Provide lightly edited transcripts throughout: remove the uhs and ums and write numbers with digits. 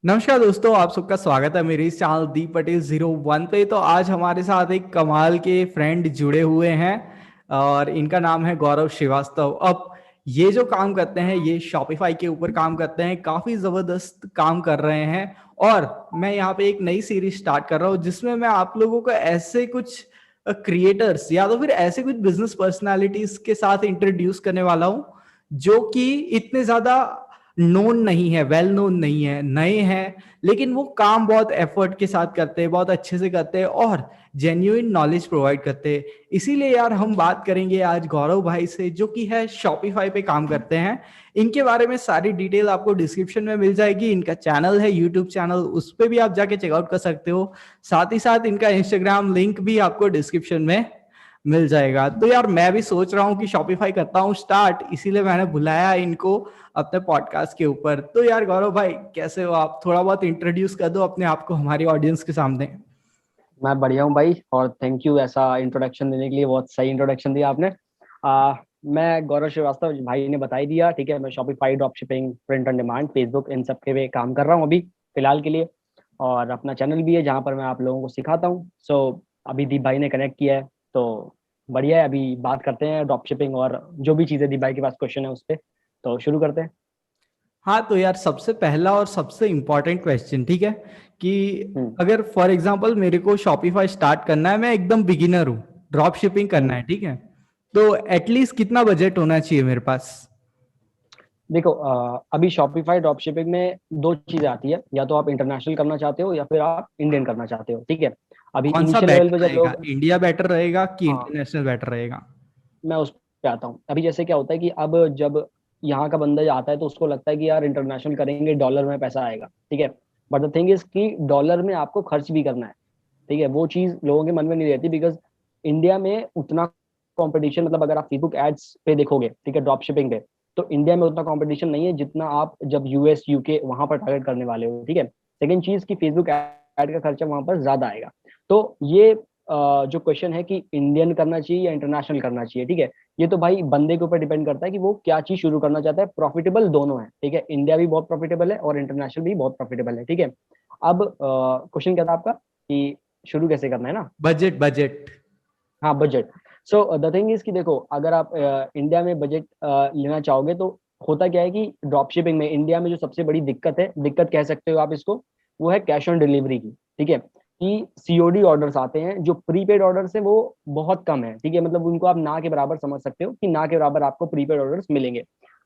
नमस्कार दोस्तों, आप सबका स्वागत है मेरे इस चैनल दी पटेल 01 पे। तो आज हमारे साथ एक कमाल के फ्रेंड जुड़े हुए हैं और इनका नाम है गौरव श्रीवास्तव। अब ये जो काम करते हैं ये शॉपिफाई के ऊपर काम करते हैं, काफी जबरदस्त काम कर रहे हैं। और मैं यहाँ पे एक नई सीरीज स्टार्ट कर रहा हूँ जिसमें मैं आप लोगों को ऐसे कुछ क्रिएटर्स या तो फिर ऐसे कुछ बिजनेस पर्सनालिटीज के साथ इंट्रोड्यूस करने वाला हूँ जो कि इतने ज्यादा नोन नहीं है, वेल नोन नहीं है, नए हैं, लेकिन वो काम बहुत एफर्ट के साथ करते हैं, बहुत अच्छे से करते हैं और जेन्युइन नॉलेज प्रोवाइड करते हैं। इसीलिए यार हम बात करेंगे आज गौरव भाई से जो कि है शॉपिफाई पे काम करते हैं। इनके बारे में सारी डिटेल आपको डिस्क्रिप्शन में मिल जाएगी। इनका चैनल है यूट्यूब चैनल, उस पर भी आप जाके चेकआउट कर सकते हो। साथ ही साथ इनका इंस्टाग्राम लिंक भी आपको डिस्क्रिप्शन में मिल जाएगा। तो यार मैं भी सोच रहा हूँ कि शॉपिफाई करता हूँ स्टार्ट, इसीलिए मैंने बुलाया इनको अपने पॉडकास्ट के ऊपर। तो यार गौरव भाई कैसे हो आप? थोड़ा बहुत इंट्रोड्यूस कर दो अपने आप को हमारी ऑडियंस के सामने। मैं बढ़िया हूँ भाई, और थैंक यू ऐसा इंट्रोडक्शन देने के लिए। बहुत सही इंट्रोडक्शन दिया आपने। मैं गौरव श्रीवास्तव, भाई ने बता ही दिया। ठीक है, मैं Shopify, drop shipping, print on demand, Facebook, इन सब के पे काम कर रहा हूँ अभी फिलहाल के लिए। और अपना चैनल भी है जहाँ पर मैं आप लोगों को सिखाता हूँ। अभी दीप भाई ने कनेक्ट किया है तो बढ़िया है। अभी बात करते हैं ड्रॉप शिपिंग और जो भी चीज़ें दीप भाई के पास क्वेश्चन है उस पर, तो शुरू करते हैं। हाँ तो यार सबसे पहला और सबसे इम्पोर्टेंट क्वेश्चन, ठीक है, कि हम्म। अगर फॉर एग्जांपल मेरे को शॉपिफाई स्टार्ट करना है, मैं एकदम बिगिनर हूँ, ड्रॉप शिपिंग करना हम्म। है, ठीक है, तो एटलीस्ट कितना बजट होना चाहिए मेरे पास? देखो, अभी शॉपिफाई ड्रॉप शिपिंग में दो चीजें आती है। या तो आप इंटरनेशनल करना चाहते हो या फिर आप इंडियन करना चाहते हो। ठीक है, अभी कौन सा इनिशियल लेवल पे बेटर जब रहेगा, लोग, इंडिया बेटर रहेगा कि हाँ, इंटरनेशनल बेटर रहेगा? मैं उस पे आता हूँ। अभी जैसे क्या होता है कि अब जब यहाँ का बंदा आता है तो उसको लगता है कि यार इंटरनेशनल करेंगे डॉलर में पैसा आएगा। ठीक है, बट द थिंग इज कि डॉलर में आपको खर्च भी करना है। ठीक है, वो चीज लोगों के मन में नहीं रहती, बिकॉज इंडिया में उतना कंपटीशन, मतलब अगर आप फेसबुक एड्स पे देखोगे, ठीक है, ड्रॉप शिपिंग पे, तो इंडिया में उतना कंपटीशन नहीं है जितना आप जब यूएस यूके वहां पर टारगेट करने वाले हो। ठीक है, सेकंड चीज कि फेसबुक एड का खर्चा वहां पर ज्यादा आएगा। तो ये जो क्वेश्चन है कि इंडियन करना चाहिए या इंटरनेशनल करना चाहिए, ठीक है, ये तो भाई बंदे के ऊपर डिपेंड करता है कि वो क्या चीज शुरू करना चाहता है। प्रॉफिटेबल दोनों है। ठीक है, इंडिया भी बहुत प्रॉफिटेबल है और इंटरनेशनल भी बहुत प्रॉफिटेबल है। ठीक है, अब क्वेश्चन क्या था आपका कि शुरू कैसे करना है ना? Budget budget. हाँ, बजट। द थिंग इज कि देखो, अगर आप इंडिया में बजट लेना चाहोगे तो होता क्या है कि ड्रॉप शिपिंग में इंडिया में जो सबसे बड़ी दिक्कत है, दिक्कत कह सकते हो आप इसको, वो है कैश ऑन डिलीवरी की। ठीक है, कि सीओडी ऑर्डर्स आते हैं, जो प्रीपेड ऑर्डर्स है वो बहुत कम है। ठीक है, मतलब उनको आप ना के बराबर समझ सकते हो कि ना के बराबर आपको प्रीपेड ऑर्डर्स मिलेंगे।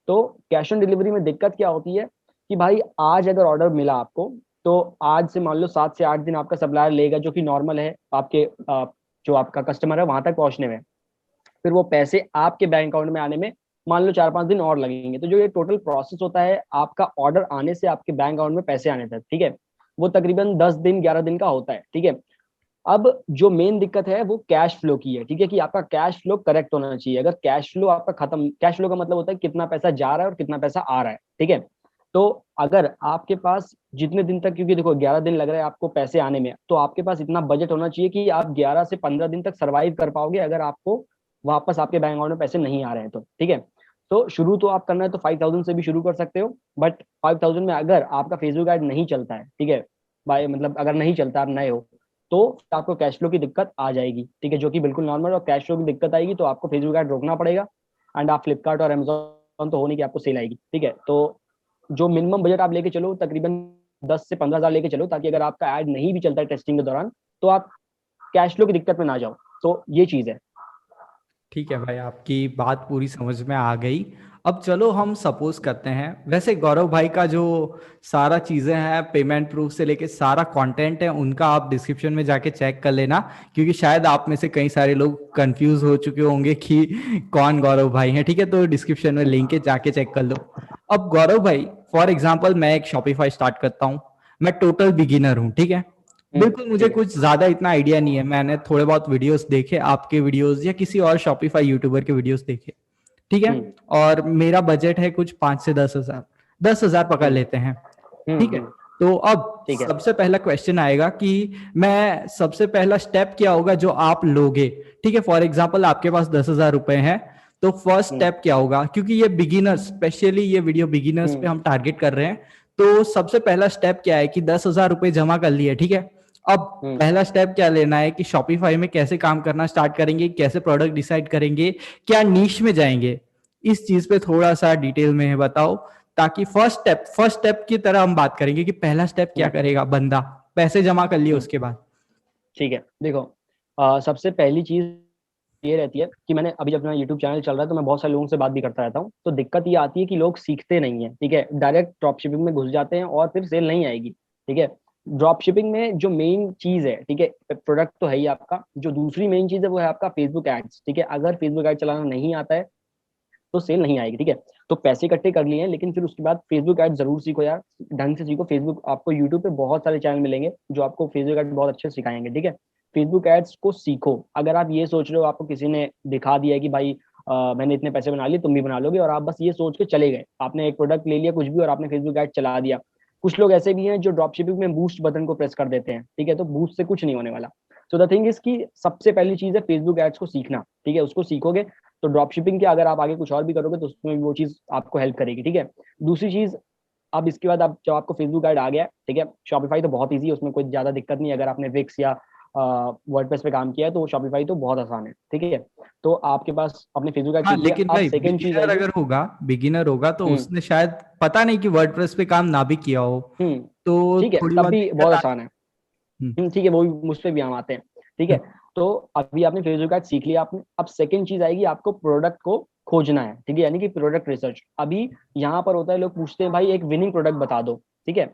तो कैश ऑन डिलीवरी में दिक्कत क्या होती है कि भाई आज अगर ऑर्डर मिला आपको, तो आज से मान लो 7 से 8 दिन आपका सप्लायर लेगा, जो कि नॉर्मल है आपके जो आपका कस्टमर है वहां तक पहुंचने में। फिर वो पैसे आपके बैंक अकाउंट में आने में मान लो 4-5 दिन और लगेंगे। तो जो ये टोटल प्रोसेस होता है आपका ऑर्डर आने से आपके बैंक अकाउंट में पैसे आने तक, ठीक है, वो तकरीबन 10 दिन 11 दिन का होता है। ठीक है, अब जो मेन दिक्कत है वो कैश फ्लो की है। ठीक है, कि आपका कैश फ्लो करेक्ट होना चाहिए। अगर कैश फ्लो आपका खत्म, कैश फ्लो का मतलब होता है कितना पैसा जा रहा है और कितना पैसा आ रहा है। ठीक है, तो अगर आपके पास जितने दिन तक, क्योंकि देखो 11 दिन लग रहा है आपको पैसे आने में, तो आपके पास इतना बजट होना चाहिए कि आप 11 से 15 दिन तक सर्वाइव कर पाओगे अगर आपको वापस आपके बैंक अकाउंट में पैसे नहीं आ रहे हैं तो। ठीक है, तो शुरू तो आप करना है तो 5,000 से भी शुरू कर सकते हो। बट 5,000 में अगर आपका फेसबुक ऐड नहीं चलता है, ठीक है भाई, मतलब अगर नहीं चलता, आप नए हो, तो आपको कैश फ्लो की दिक्कत आ जाएगी। ठीक है, जो कि बिल्कुल नॉर्मल। और कैश फ्लो की दिक्कत आएगी तो आपको फेसबुक ऐड रोकना पड़ेगा। एंड आप फ्लिपकार्ट और अमेजोन तो होने की आपको सेल आएगी। ठीक है, तो जो मिनिमम बजट आप लेके चलो तकरीबन 10 से 15 हज़ार लेके चलो, ताकि अगर आपका ऐड नहीं भी चलता है टेस्टिंग के दौरान तो आप कैश फ्लो की दिक्कत में ना जाओ। तो ये चीज है। ठीक है भाई, आपकी बात पूरी समझ में आ गई। अब चलो हम सपोज करते हैं, वैसे गौरव भाई का जो सारा चीज़ें हैं, पेमेंट प्रूफ से लेके सारा कंटेंट है, उनका आप डिस्क्रिप्शन में जाके चेक कर लेना, क्योंकि शायद आप में से कई सारे लोग कंफ्यूज हो चुके होंगे कि कौन गौरव भाई हैं। ठीक है, तो डिस्क्रिप्शन में लिंक है, जाके चेक कर लो। अब गौरव भाई, फॉर एग्जाम्पल मैं एक शॉपिफाई स्टार्ट करता हूँ, मैं टोटल बिगिनर हूँ, ठीक है, बिल्कुल मुझे ठीक है। कुछ ज्यादा इतना आइडिया नहीं है, मैंने थोड़े बहुत वीडियोस देखे, आपके वीडियोस या किसी और शॉपिफाई यूट्यूबर के वीडियोस देखे, ठीक है, हम्म। और मेरा बजट है कुछ 5 से 10 हजार, 10 हजार पकड़ हम्म। लेते हैं, ठीक है। हम्म। तो अब ठीक है। सबसे पहला क्वेश्चन आएगा कि मैं सबसे पहला स्टेप क्या होगा जो आप लोगे? ठीक है, फॉर एग्जाम्पल आपके पास 10 हजार रुपए हैं, तो फर्स्ट हम्म। स्टेप क्या होगा? क्योंकि ये बिगिनर्स, स्पेशली ये वीडियो बिगिनर्स पे हम्म। हम टारगेट कर रहे हैं, तो सबसे पहला स्टेप क्या है कि 10,000 रुपए जमा कर लिए, ठीक है। अब पहला स्टेप क्या लेना है कि शॉपिफाई में कैसे काम करना स्टार्ट करेंगे, कैसे प्रोडक्ट डिसाइड करेंगे, क्या नीश में जाएंगे, इस चीज पे थोड़ा सा डिटेल में बताओ, ताकि फर्स्ट स्टेप की तरह हम बात करेंगे कि पहला स्टेप क्या करेगा बंदा, पैसे जमा कर लिए उसके बाद। ठीक है, देखो सबसे पहली चीज ये रहती है कि मैंने अभी जब अपना यूट्यूब चैनल चल रहा है तो मैं बहुत सारे लोगों से बात भी करता रहता हूँ। तो दिक्कत ये आती है कि लोग सीखते नहीं है, ठीक है, डायरेक्ट ड्रॉप शिपिंग में घुस जाते हैं और फिर सेल नहीं आएगी, ठीक है। ड्रॉप शिपिंग में जो मेन चीज है, ठीक है, प्रोडक्ट तो है ही आपका, जो दूसरी मेन चीज है वो है आपका फेसबुक एड्स, ठीक है। अगर फेसबुक एड चलाना नहीं आता है तो सेल नहीं आएगी, ठीक है। तो पैसे इकट्ठे कर लिए हैं, लेकिन फिर उसके बाद फेसबुक ऐड जरूर सीखो यार, ढंग से सीखो। फेसबुक आपको यूट्यूब पे बहुत सारे चैनल मिलेंगे जो आपको फेसबुक ऐड बहुत अच्छे से सिखाएंगे, ठीक है। फेसबुक एड्स को सीखो। अगर आप ये सोच रहे हो आपको किसी ने दिखा दिया है कि भाई मैंने इतने पैसे बना लिए, तुम भी बना लोगे, और आप बस ये सोच के चले गए, आपने एक प्रोडक्ट ले लिया कुछ भी और आपने फेसबुक ऐड चला दिया। कुछ लोग ऐसे भी हैं जो ड्रॉप शिपिंग में बूस्ट बटन को प्रेस कर देते हैं, ठीक है, तो बूस्ट से कुछ नहीं होने वाला। तो द थिंग इज की सबसे पहली चीज है फेसबुक एड्स को सीखना, ठीक है। उसको सीखोगे तो ड्रॉप शिपिंग के अगर आप आगे कुछ और भी करोगे तो उसमें भी वो चीज आपको हेल्प करेगी, ठीक है। दूसरी चीज, अब इसके बाद आप जब आपको फेसबुक ऐड आ गया, ठीक है, शॉपिफाई तो बहुत ईजी है, उसमें कोई ज्यादा दिक्कत नहीं है। अगर आपने विक्स या वर्डप्रेस पे काम किया है तो शॉपिफाई तो बहुत आसान है, ठीक है। तो आपके पास अपने फेसबुक ऐड हाँ, सीख लिया, लेकिन अब भाई सेकंड चीज बिगिनर आएगी। अगर होगा, बिगिनर होगा तो हम्म उसने शायद पता नहीं कि वर्डप्रेस पे काम ना भी किया हो, हम्म तो ठीक है, थोड़ी तब बहुत भी दिक्कत बहुत आ। आसान है। हम्म, ठीक है, वो भी मुझ पे भी हम आते हैं, ठीक है। तो अभी आपने फेसबुक ऐड सीख लिया आपने, अब सेकंड चीज आएगी आपको प्रोडक्ट को खोजना है, ठीक है, यानी कि प्रोडक्ट रिसर्च। अभी यहाँ पर होता है, लोग पूछते हैं भाई एक विनिंग प्रोडक्ट बता दो, ठीक है।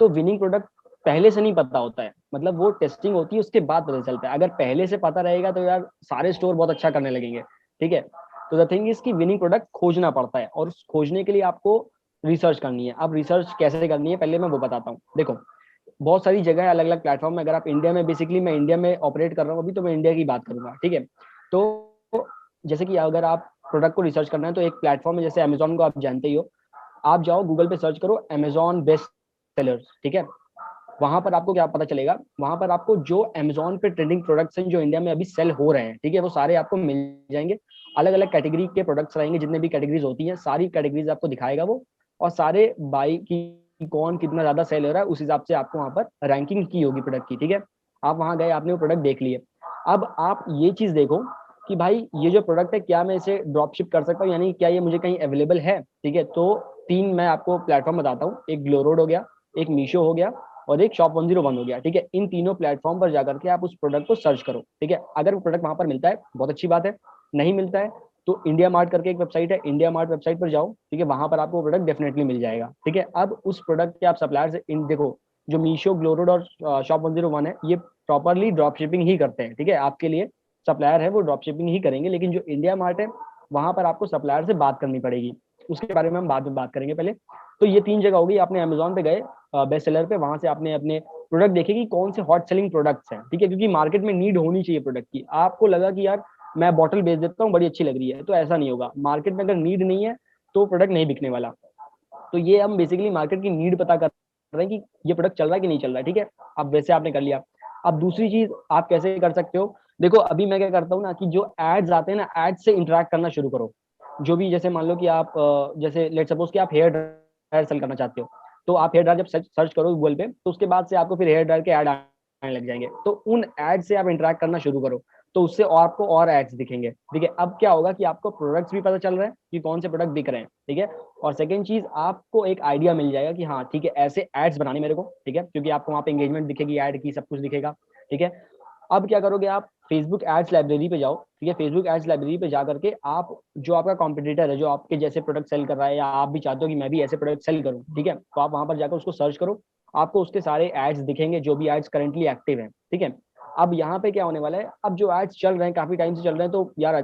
तो विनिंग प्रोडक्ट पहले से नहीं पता होता है, मतलब वो टेस्टिंग होती है उसके बाद पता चलता है। अगर पहले से पता रहेगा तो यार सारे स्टोर बहुत अच्छा करने लगेंगे, ठीक है। तो द थिंग इज की विनिंग प्रोडक्ट खोजना पड़ता है, और उस खोजने के लिए आपको रिसर्च करनी है। अब रिसर्च कैसे करनी है पहले मैं वो बताता हूँ। देखो, बहुत सारी जगह है, अलग अलग प्लेटफॉर्म में। अगर आप इंडिया में, बेसिकली मैं इंडिया में ऑपरेट कर रहा हूँ अभी, तो मैं इंडिया की बात करूंगा, ठीक है। तो जैसे कि अगर आप प्रोडक्ट को रिसर्च करना है तो एक प्लेटफॉर्म है, जैसे अमेजोन को आप जानते ही हो। आप जाओ गूगल पे सर्च करो अमेजोन बेस्ट सेलर्स, ठीक है। वहां पर आपको क्या पता चलेगा, वहां पर आपको जो अमेजोन पे ट्रेंडिंग प्रोडक्ट्स हैं जो इंडिया में अभी सेल हो रहे हैं, ठीक है, वो सारे आपको मिल जाएंगे। अलग अलग कैटेगरी के प्रोडक्ट्स रहेंगे, जितने भी कैटेगरीज होती हैं सारी कैटेगरीज आपको दिखाएगा वो, और सारे बाई की कौन कितना ज्यादा सेल हो रहा है उस हिसाब से आपको वहां पर रैंकिंग की होगी प्रोडक्ट की, ठीक है। आप वहां गए, आपने वो प्रोडक्ट देख लिए। अब आप ये चीज देखो कि भाई ये जो प्रोडक्ट है क्या मैं इसे ड्रॉप शिप कर सकता हूँ, यानी क्या ये मुझे कहीं अवेलेबल है, ठीक है। तो तीन मैं आपको प्लेटफॉर्म बताता हूँ, एक ग्लोरोड हो गया, एक मीशो हो गया, और एक शॉप 101 हो गया, ठीक है। इन तीनों प्लेटफॉर्म पर जाकर के आप उस प्रोडक्ट को सर्च करो, ठीक है। अगर वो प्रोडक्ट वहां पर मिलता है बहुत अच्छी बात है, नहीं मिलता है तो इंडिया मार्ट करके एक वेबसाइट है, इंडिया मार्ट वेबसाइट पर जाओ, ठीक है, वहां पर आपको प्रोडक्ट डेफिनेटली मिल जाएगा, ठीक है। अब उस प्रोडक्ट के आप सप्लायर से इन देखो, जो मीशो, ग्लोरोड और शॉप 101 है, ये प्रॉपरली ड्रॉप शिपिंग ही करते हैं, ठीक है। आपके लिए सप्लायर है वो ड्रॉप शिपिंग ही करेंगे, लेकिन जो इंडिया मार्ट है वहां पर आपको सप्लायर से बात करनी पड़ेगी, उसके बारे में हम बाद में बात करेंगे पहले। तो ये तीन जगह होगी, आपने अमेजोन पे गए बेस्ट सेलर पे, वहां से आपने अपने प्रोडक्ट देखे कि कौन से हॉट सेलिंग प्रोडक्ट्स हैं, ठीक है, क्योंकि मार्केट में नीड होनी चाहिए प्रोडक्ट की। आपको लगा कि यार मैं बॉटल बेच देता हूँ बड़ी अच्छी लग रही है, तो ऐसा नहीं होगा। मार्केट में अगर नीड नहीं है तो प्रोडक्ट नहीं बिकने वाला। तो ये हम बेसिकली मार्केट की नीड पता कर रहे हैं कि ये प्रोडक्ट चल रहा है कि नहीं चल रहा है, ठीक है। अब वैसे आपने कर लिया। अब दूसरी चीज आप कैसे कर सकते हो, देखो अभी मैं क्या करता हूँ ना, कि जो एड्स आते हैं ना, एड्स से इंटरेक्ट करना शुरू करो। जो भी, जैसे मान लो कि आप जैसे लेट सपोज कि आप हेयर ड्रायर सेल करना चाहते हो, तो आप हेयर ड्रायर जब सर्च करो गूगल पे, तो उसके बाद से आपको फिर हेयर ड्रायर के ऐड आने लग जाएंगे। तो उन एड से आप इंटरेक्ट करना शुरू करो, तो उससे और आपको और एड्स दिखेंगे, ठीक है। अब क्या होगा कि आपको प्रोडक्ट्स भी पता चल रहे हैं कि कौन से प्रोडक्ट बिक रहे हैं, ठीक है। और सेकंड चीज, आपको एक आइडिया मिल जाएगा कि हाँ ठीक है ऐसे एड्स बनाने मेरे को, ठीक है, क्योंकि आपको वहाँ पे एंगेजमेंट दिखेगी, ऐड की सब कुछ दिखेगा, ठीक है। अब क्या करोगे, आप फेसबुक एड्स लाइब्रेरी पे जाओ, ठीक है। फेसबुक एड्स लाइब्रेरी पे जा करके आप, जो आपका कॉम्पिटिटर है जो आपके जैसे प्रोडक्ट सेल कर रहा है, या आप भी चाहते हो कि मैं भी ऐसे प्रोडक्ट सेल करूं, ठीक है, तो आप वहां पर जाकर उसको सर्च करो, आपको उसके सारे एड्स दिखेंगे जो भी एड्स करेंटली एक्टिव हैं, ठीक है। अब यहाँ पे क्या होने वाला है, अब जो एड्स चल रहे हैं काफी टाइम से चल रहे हैं, तो यार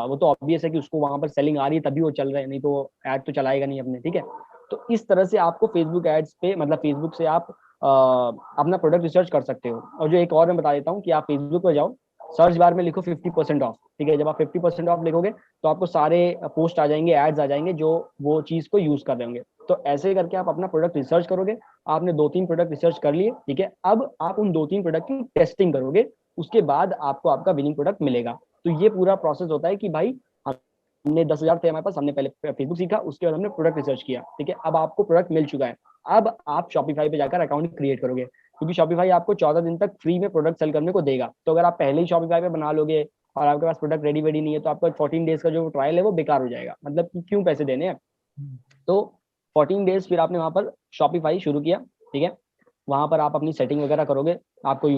वो तो ऑब्वियस है कि उसको वहां पर सेलिंग आ रही है तभी वो चल रहे हैं, नहीं तो एड तो चलाएगा नहीं अपने, ठीक है। तो इस तरह से आपको फेसबुक एड्स पे, मतलब फेसबुक से आप अपना प्रोडक्ट रिसर्च कर सकते हो। और जो एक और मैं बता देता हूँ कि आप फेसबुक पर जाओ, सर्च बार में लिखो 50% ऑफ, ठीक है। जब आप 50% ऑफ लिखोगे तो आपको सारे पोस्ट आ जाएंगे, एड्स आ जाएंगे जो वो चीज को यूज कर रहे होंगे। तो ऐसे करके आप अपना प्रोडक्ट रिसर्च करोगे। आपने दो तीन प्रोडक्ट रिसर्च कर लिए, ठीक है। अब आप उन दो तीन प्रोडक्ट की टेस्टिंग करोगे, उसके बाद आपको आपका विनिंग प्रोडक्ट मिलेगा। तो ये पूरा प्रोसेस होता है कि भाई हमने 10,000 थे हमारे पास, हमने पहले फेसबुक सीखा, उसके बाद हमने प्रोडक्ट रिसर्च किया, ठीक है। अब आपको प्रोडक्ट मिल चुका है, अब आप शॉपिफाई पे जाकर अकाउंट क्रिएट करोगे, क्योंकि शॉपिफाई आपको 14 दिन तक फ्री में प्रोडक्ट सेल करने को देगा। तो अगर आप पहले ही शॉपिफाई पे बना लोगे और आपके पास प्रोडक्ट रेडी वेडी नहीं है, तो आपका 14 डेज का जो ट्रायल है वो बेकार हो जाएगा, मतलब कि क्यों पैसे देने हैं। तो 14 डेज फिर आपने वहां पर शॉपिफाई शुरू किया, ठीक है। वहां पर आप अपनी सेटिंग वगैरह करोगे, आपको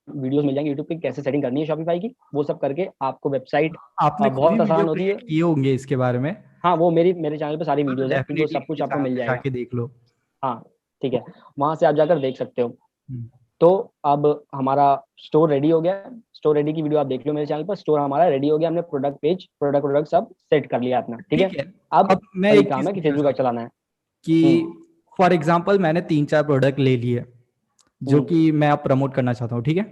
वीडियोस मिल जाएंगे यूट्यूब पे कैसे सेटिंग करनी है शॉपिफाई की, वो सब करके आपको वेबसाइट आपने खुद ही बहुत वीडियो आसान होती है। क्रिएट किए होंगे इसके बारे में। हाँ, वो मेरे चैनल पे सारी हाँ, तो वीडियोस है, वो डेफिनेटली सब कुछ मेरे आपको चैनल मिल पे जाएगा। जाके देख लो। हाँ, ठीक है, वहां से आप जाकर देख सकते हो। हम्म, तो अब हमारा स्टोर रेडी हो गया, स्टोर रेडी की वीडियो आप देख लो मेरे चैनल पर। स्टोर हमारा रेडी हो गया, हमने प्रोडक्ट पेज, प्रोडक्ट प्रोडक्ट सब सेट कर लिया अपना, ठीक है। ठीक है। अब अब मैं वही एक चीज काम है कि पूछना फेसबुक ऐड चाहता हूँ चलाना है। हम्म। कि फॉर एग्जाम्पल मैंने 3-4 प्रोडक्ट ले लिए जो हम्म। कि मैं अब प्रमोट करना चाहता हूँ, ठीक है।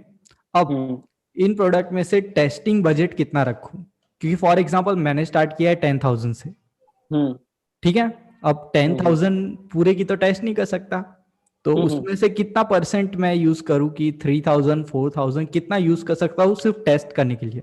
अब हम्म। इन प्रोडक्ट में से टेस्टिंग बजट कितना रखूं, क्योंकि फॉर एग्जांपल मैंने स्टार्ट किया है 10,000 से, हम्म। ठीक है। अब टेन हम्म। थाउजेंड पूरे की तो टेस्ट नहीं कर सकता, तो हम्म। उसमें से कितना परसेंट मैं यूज करूं कि 3,000 4,000 कितना यूज कर सकता हूँ सिर्फ टेस्ट करने के लिए।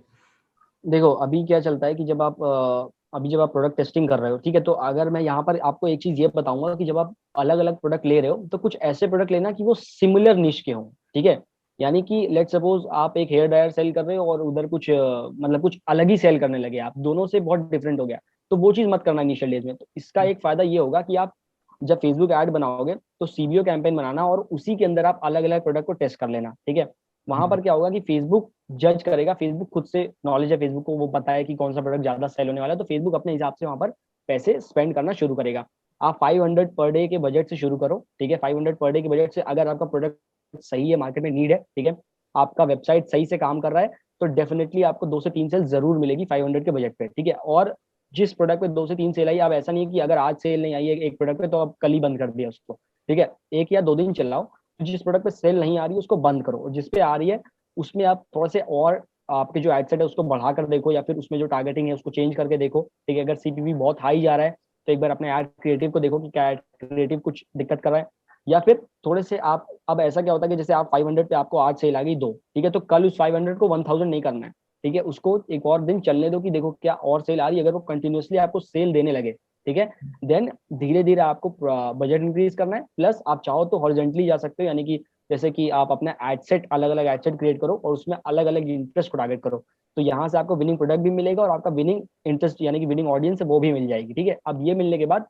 देखो अभी क्या चलता है कि जब आप अभी जब आप प्रोडक्ट टेस्टिंग कर रहे हो, ठीक है, तो अगर मैं यहाँ पर आपको एक चीज ये बताऊंगा कि जब आप अलग अलग प्रोडक्ट ले रहे हो, तो कुछ ऐसे प्रोडक्ट लेना कि वो सिमिलर निश के हों, ठीक है। यानी कि लेट सपोज आप एक हेयर ड्रायर सेल कर रहे हो और उधर कुछ मतलब कुछ अलग ही सेल करने लगे, आप दोनों से बहुत डिफरेंट हो गया, तो वो चीज मत करना इनिशियल डेज में। तो इसका एक फायदा ये होगा कि आप जब फेसबुक ऐड बनाओगे तो सीबीओ कैंपेन बनाना और उसी के अंदर आप अलग अलग प्रोडक्ट को टेस्ट कर लेना, ठीक है। वहां पर क्या होगा कि फेसबुक जज करेगा, फेसबुक खुद से नॉलेज है फेसबुक को, वो पता है कि कौन सा प्रोडक्ट ज्यादा सेल होने वाला है, तो फेसबुक अपने हिसाब से वहां पर पैसे स्पेंड करना शुरू करेगा। आप 500 पर डे के बजट से शुरू करो, ठीक है। 500 पर डे के बजट से अगर आपका प्रोडक्ट सही है, मार्केट में नीड है, ठीक है, आपका वेबसाइट सही से काम कर रहा है, तो डेफिनेटली आपको 2 से 3 सेल जरूर मिलेगी 500 के बजट पे, ठीक है। और जिस प्रोडक्ट पे 2 से 3 सेल आई, अब ऐसा नहीं है कि अगर आज सेल नहीं आई है एक प्रोडक्ट पे तो अब कल ही बंद कर दिया उसको, ठीक है। 1 या 2 दिन चलाओ, जिस प्रोडक्ट पे सेल नहीं आ रही है उसको बंद करो, और जिस पे आ रही है उसमें आप थोड़ा से और आपके जो एड सेट है उसको बढ़ा कर देखो, या फिर उसमें जो टारगेटिंग है उसको चेंज करके देखो, ठीक है। अगर सीपीवी बहुत हाई जा रहा है तो एक बार अपने एड क्रिएटिव को देखो कि क्या एड क्रिएटिव कुछ दिक्कत कर रहा है, या फिर थोड़े से आप, अब ऐसा क्या होता है कि जैसे आप 500 पे आपको आज सेल आ गई 2, ठीक है, तो कल उस 500 को 1000 नहीं करना है, ठीक है। उसको एक और दिन चलने दो कि देखो क्या और सेल आ रही है, अगर वो कंटिन्यूअसली आपको सेल देने लगे, ठीक है, देन धीरे धीरे आपको बजट इंक्रीज करना है। प्लस आप चाहो तो हॉरिजॉन्टली जा सकते हो, यानी कि जैसे कि आप अपना एड सेट अलग अलग एड सेट क्रिएट करो और उसमें अलग अलग इंटरेस्ट को टारगेट करो, तो यहाँ से आपको विनिंग प्रोडक्ट भी मिलेगा और आपका विनिंग इंटरेस्ट यानी कि विनिंग ऑडियंस है वो भी मिल जाएगी, ठीक है। अब ये मिलने के बाद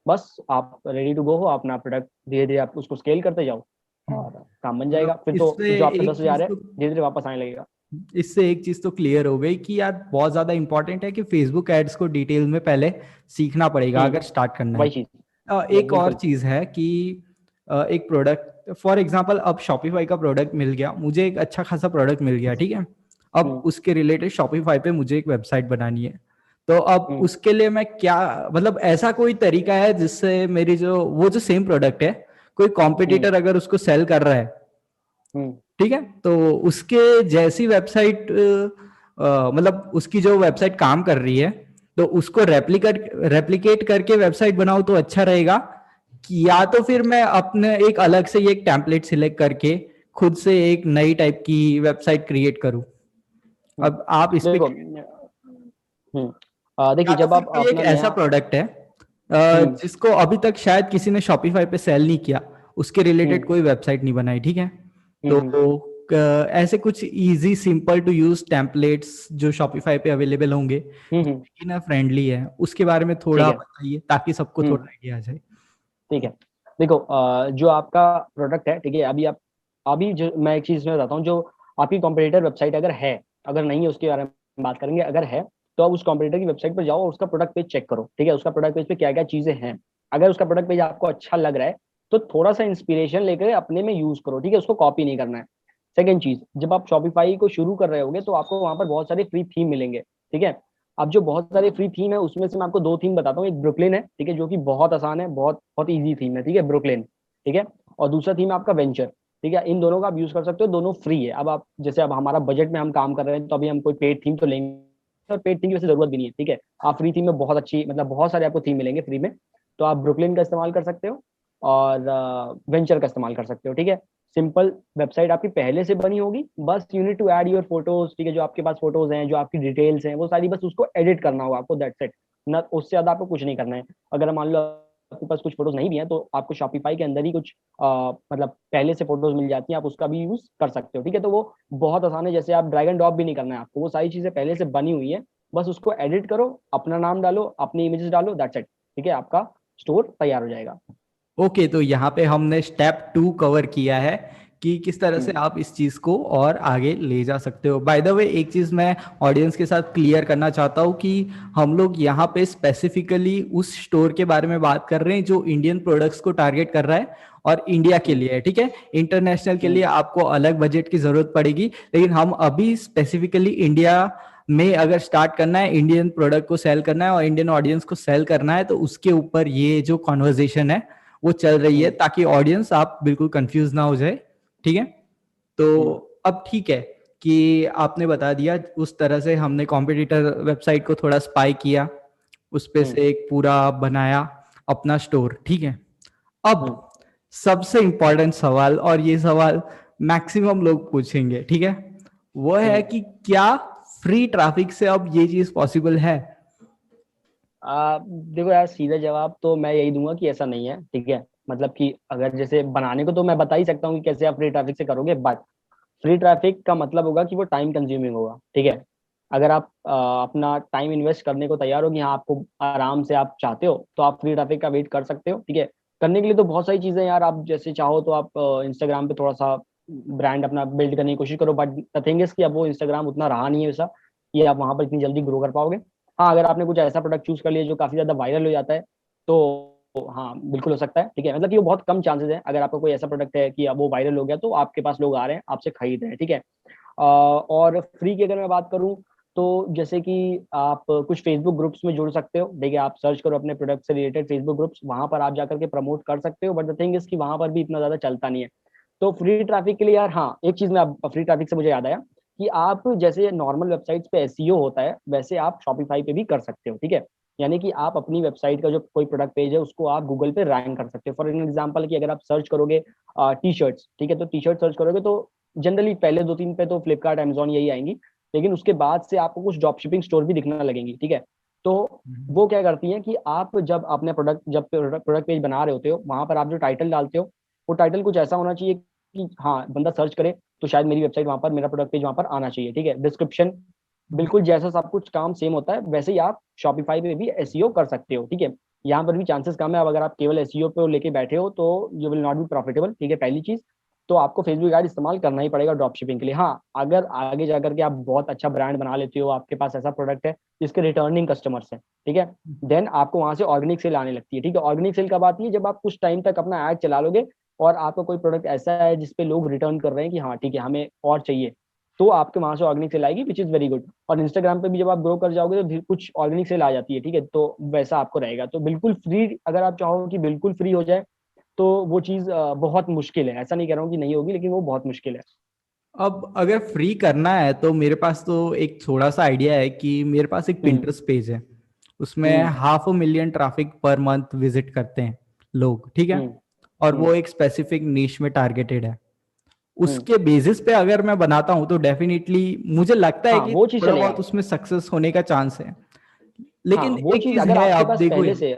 बस आप रेडी टू गो हो, अपना प्रोडक्ट धीरे धीरे आप उसको स्केल करते जाओ और काम बन जाएगा, मतलब फिर तो इससे जो आपका एक 10,000 चीज है तो धीरे धीरे वापस आने लगेगा। इससे एक चीज तो क्लियर हो गई कि यार बहुत ज्यादा इंपॉर्टेंट है कि फेसबुक एड्स को डिटेल में पहले सीखना पड़ेगा अगर स्टार्ट करना है वही तो। चीज, एक और बिल्कुल। चीज है कि एक प्रोडक्ट फॉर एग्जांपल अब शॉपिफाई का प्रोडक्ट मिल गया मुझे, एक अच्छा खासा प्रोडक्ट मिल गया, ठीक है। अब हम्म। उसके रिलेटेड शॉपिफाई पे मुझे एक वेबसाइट बनानी है, तो अब हम्म। उसके लिए मैं क्या, मतलब ऐसा कोई तरीका है जिससे मेरी जो वो जो सेम प्रोडक्ट है कोई हम्म। कॉम्पिटिटर अगर उसको सेल कर रहा है, हम्म। ठीक है, तो उसके जैसी वेबसाइट मतलब उसकी जो वेबसाइट काम कर रही है तो उसको रेप्लिकेट करके वेबसाइट बनाओ तो अच्छा रहेगा, कि या तो फिर मैं अपने एक अलग से एक टेम्पलेट सिलेक्ट करके खुद से एक नई टाइप की वेबसाइट क्रिएट करूं। हम्म। अब आप इस पे देखो, या देखिए तो जब फिर आप कोई एक अपना ऐसा नया। प्रोडक्ट है हम्म। जिसको अभी तक शायद किसी ने शॉपिफाई पे सेल नहीं किया, उसके रिलेटेड हम्म। कोई वेबसाइट नहीं बनाई, ठीक है। तो हम्म। ऐसे कुछ easy simple to use templates जो शॉपिफाई पे अवेलेबल होंगे जो हम्म। बिगिनर फ्रेंडली है उसके बारे में ठीक थोड़ा है। बताइए ताकि सबको थोड़ा हम्म। आइडिया आ जाए। ठीक है। देखो जो आपका प्रोडक्ट है, ठीक है, अभी आप, अभी जो मैं एक चीज में बताता हूँ, जो आपकी कॉम्पिटिटर वेबसाइट अगर है, अगर नहीं है उसके बारे में बात करेंगे, अगर है तो आप उस कॉम्पिटिटर की वेबसाइट पर जाओ और उसका प्रोडक्ट पेज चेक करो, ठीक है। उसका प्रोडक्ट पेज पे क्या क्या चीजें हैं, अगर उसका प्रोडक्ट पेज आपको अच्छा लग रहा है तो थोड़ा सा इंस्पिरेशन लेकर अपने में यूज करो, ठीक है, उसको कॉपी नहीं करना है। सेकेंड चीज, जब आप शॉपिफाई को शुरू कर रहे होगे तो आपको वहां पर बहुत सारे फ्री थीम मिलेंगे, ठीक है। अब जो बहुत सारे फ्री थीम है उसमें से मैं आपको 2 थीम बताता हूँ। एक ब्रुकलिन है, ठीक है, जो कि बहुत आसान है, बहुत बहुत ईजी थीम है, ठीक है, ब्रुकलिन, ठीक है। और दूसरा थीम है आपका वेंचर, ठीक है। इन दोनों का आप यूज कर सकते हो, दोनों फ्री है। अब आप जैसे अब हमारा बजट में हम काम कर रहे हैं तो अभी हम कोई पेड थीम तो लेंगे, और पेड थीम की वैसे जरूरत भी नहीं है, ठीक है। आप फ्री थीम में बहुत अच्छी, मतलब बहुत सारे आपको थीम मिलेंगे फ्री में, तो आप ब्रुकलिन का इस्तेमाल कर सकते हो। और वेंचर का इस्तेमाल कर सकते हो। ठीक है, सिंपल वेबसाइट आपकी पहले से बनी होगी, बस you need to add your photos. ठीक है, जो आपके पास फोटोज हैं, जो आपकी डिटेल्स हैं, वो सारी बस उसको एडिट करना होगा आपको, दैट्स इट। ना उससे ज्यादा आपको कुछ नहीं करना है। अगर मान लो आपके पास कुछ फोटोज नहीं भी हैं तो आपको शॉपिफाई के अंदर ही कुछ मतलब पहले से फोटोज मिल जाती हैं, आप उसका भी यूज कर सकते हो। ठीक है, तो वो बहुत आसान है। जैसे आप ड्रैग एंड ड्रॉप भी नहीं करना है आपको, वो सारी चीजें पहले से बनी हुई है, बस उसको एडिट करो, अपना नाम डालो, अपनी इमेजेस डालो, दैट्स इट। ठीक है, आपका स्टोर तैयार हो जाएगा। ओके, तो यहाँ पे हमने स्टेप 2 कवर किया है कि किस तरह से हम्म। आप इस चीज को और आगे ले जा सकते हो। बाय द वे, एक चीज मैं ऑडियंस के साथ क्लियर करना चाहता हूँ कि हम लोग यहाँ पे स्पेसिफिकली उस स्टोर के बारे में बात कर रहे हैं जो इंडियन प्रोडक्ट्स को टारगेट कर रहा है और इंडिया के हम्म। लिए है। ठीक है, इंटरनेशनल के लिए हम्म। आपको अलग बजट की जरूरत पड़ेगी, लेकिन हम अभी स्पेसिफिकली इंडिया में अगर स्टार्ट करना है, इंडियन प्रोडक्ट को सेल करना है और इंडियन ऑडियंस को सेल करना है, तो उसके ऊपर ये जो कॉन्वर्जेशन है वो चल रही है, हम्म। ताकि ऑडियंस आप बिल्कुल कंफ्यूज ना हो जाए। ठीक है, तो हम्म। अब ठीक है कि आपने बता दिया, उस तरह से हमने कॉम्पिटिटर वेबसाइट को थोड़ा स्पाई किया, उस पे हम्म। से एक पूरा बनाया अपना स्टोर। ठीक है, अब हम्म। सबसे इंपॉर्टेंट सवाल, और ये सवाल मैक्सिमम लोग पूछेंगे, ठीक है, वो है हम्म। कि क्या फ्री ट्रैफिक से अब ये चीज पॉसिबल है? देखो यार, सीधा जवाब तो मैं यही दूंगा कि ऐसा नहीं है। ठीक है, मतलब कि अगर जैसे बनाने को तो मैं बता ही सकता हूँ कि कैसे आप फ्री ट्रैफिक से करोगे, बट फ्री ट्रैफिक का मतलब होगा कि वो टाइम कंज्यूमिंग होगा। ठीक है, अगर आप अपना टाइम इन्वेस्ट करने को तैयार हो कि हाँ आपको आराम से आप चाहते हो, तो आप फ्री ट्रैफिक का वेट कर सकते हो। ठीक है, करने के लिए तो बहुत सारी चीजें यार, आप जैसे चाहो तो आप इंस्टाग्राम पे थोड़ा सा ब्रांड अपना बिल्ड करने की कोशिश करो, बट द थिंग इज कि अब वो इंस्टाग्राम उतना रहा नहीं है वैसा कि आप वहां पर इतनी जल्दी ग्रो कर पाओगे। हाँ, अगर आपने कुछ ऐसा प्रोडक्ट चूज कर लिया जो काफी ज्यादा वायरल हो जाता है, तो हाँ बिल्कुल हो सकता है। ठीक है, मतलब कि वो बहुत कम चांसेस है। अगर आपका कोई ऐसा प्रोडक्ट है कि अब वो वायरल हो गया तो आपके पास लोग आ रहे हैं, आपसे खरीद रहे हैं। ठीक है, और फ्री की अगर मैं बात करूं, तो जैसे कि आप कुछ फेसबुक ग्रुप्स में जुड़ सकते हो। देखिए, आप सर्च करो अपने प्रोडक्ट से रिलेटेड फेसबुक ग्रुप्स, वहां पर आप जाकर के प्रमोट कर सकते हो, बट द थिंग इज कि वहां पर भी इतना ज्यादा चलता नहीं है। तो फ्री ट्रैफिक के लिए यार, हाँ एक चीज में, आप फ्री ट्रैफिक से मुझे याद आया कि आप जैसे नॉर्मल वेबसाइट्स पे एसईओ होता है, वैसे आप शॉपिफाई पे भी कर सकते हो। ठीक है, यानी कि आप अपनी वेबसाइट का जो कोई प्रोडक्ट पेज है उसको आप गूगल पे रैंक कर सकते हो। फॉर एग्जाम्पल कि अगर आप सर्च करोगे टी शर्ट्स, ठीक है, तो टी शर्ट सर्च करोगे तो जनरली पहले दो तीन पे तो फ्लिपकार्ट अमेजोन यही आएंगी, लेकिन उसके बाद से आपको कुछ ड्रॉप शिपिंग स्टोर भी दिखने लगेंगी। ठीक है, तो वो क्या करती हैं कि आप जब अपने प्रोडक्ट जब प्रोडक्ट पेज बना रहे होते हो, वहां पर आप जो टाइटल डालते हो, वो टाइटल कुछ ऐसा होना चाहिए कि हाँ बंदा सर्च करे तो शायद मेरी वेबसाइट वहां पर, मेरा प्रोडक्ट पेज वहां पर आना चाहिए। ठीक है, डिस्क्रिप्शन बिल्कुल जैसा सब कुछ काम सेम होता है, वैसे ही आप शॉपिफाई पे भी एसईओ कर सकते हो। ठीक है, यहाँ पर भी चांसेस कम है। अब अगर आप केवल एसईओ पे लेके बैठे हो तो you will not be profitable. ठीक है, पहली चीज तो आपको फेसबुक ऐड इस्तेमाल करना ही पड़ेगा ड्रॉप शिपिंग के लिए। हाँ, अगर आगे जाकर के आप बहुत अच्छा ब्रांड बना लेते हो, आपके पास ऐसा प्रोडक्ट है जिसके रिटर्निंग कस्टमर्स हैं, ठीक है, देन आपको वहां से ऑर्गेनिक सेल आने लगती है। ठीक है, ऑर्गेनिक सेल कब आती है? जब आप कुछ टाइम तक अपना ऐड चला लोगे और आपका कोई प्रोडक्ट ऐसा है जिसपे लोग रिटर्न कर रहे हैं कि हाँ ठीक है हमें और चाहिए, तो आपके वहां से ऑर्गेनिक सेल आएगी, विच इज वेरी गुड। और इंस्टाग्राम पे भी जब आप ग्रो कर जाओगे तो कुछ ऑर्गेनिक सेल आ जाती है। ठीक है, तो वैसा आपको रहेगा। तो बिल्कुल फ्री, अगर आप चाहो कि बिल्कुल फ्री हो जाए तो वो चीज बहुत मुश्किल है। ऐसा नहीं कह रहा हूँ कि नहीं होगी, लेकिन वो बहुत मुश्किल है। अब अगर फ्री करना है तो मेरे पास तो एक थोड़ा सा आइडिया है कि मेरे पास एक हम्म। पिंटरेस्ट पेज है, उसमें हम्म। 500,000 ट्रैफिक पर मंथ विजिट करते हैं लोग। ठीक है, हम्म। और वो हम्म। एक स्पेसिफिक नीश में टारगेटेड है। हम्म। उसके बेसिस पे अगर मैं बनाता हूं तो डेफिनेटली मुझे लगता है हाँ कि वो चीज थोड़ा चलेगा। बहुत उसमें सक्सेस होने का चांस है। हाँ लेकिन वो एक चीज चीज अगर है, आपके आप पास देखो पहले यार। से,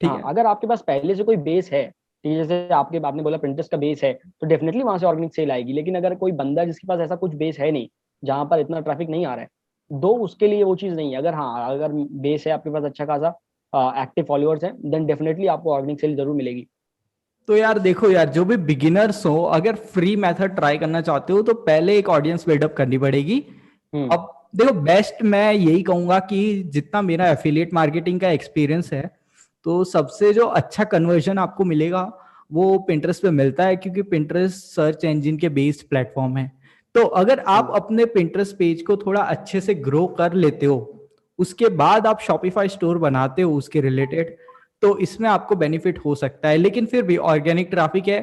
ठीक हाँ है। अगर आपके पास पहले से कोई बेस है, ठीक है, जैसे आपके आपने बोला प्रिंटर्स का बेस है, तो डेफिनेटली वहां से ऑर्गेनिक सेल आएगी। लेकिन अगर कोई बंदा जिसके पास ऐसा कुछ बेस है नहीं, जहां पर इतना ट्रैफिक नहीं आ रहा है, दो उसके लिए वो चीज नहीं है। अगर हाँ अगर बेस है आपके पास अच्छा खासा, एक्टिव फॉलोअर्स हैं, देन डेफिनेटली आपको ऑर्गेनिक सेल जरूर मिलेगी। तो यार देखो यार, जो भी बिगिनर्स हो, अगर फ्री मेथड ट्राई करना चाहते हो तो पहले एक ऑडियंस बिल्डअप करनी पड़ेगी। हम्म। अब देखो, बेस्ट मैं यही कहूंगा कि जितना मेरा एफिलिएट मार्केटिंग का एक्सपीरियंस है, तो सबसे जो अच्छा कन्वर्जन आपको मिलेगा वो पिंटरेस्ट पे मिलता है, क्योंकि पिंटरेस्ट सर्च इंजन के बेस्ड प्लेटफॉर्म है। तो अगर आप हम्म। अपने पिंटरेस्ट पेज को थोड़ा अच्छे से ग्रो कर लेते हो, उसके बाद आप शॉपिफाई स्टोर बनाते हो उसके रिलेटेड, तो इसमें आपको बेनिफिट हो सकता है। लेकिन फिर भी ऑर्गेनिक ट्रैफिक है,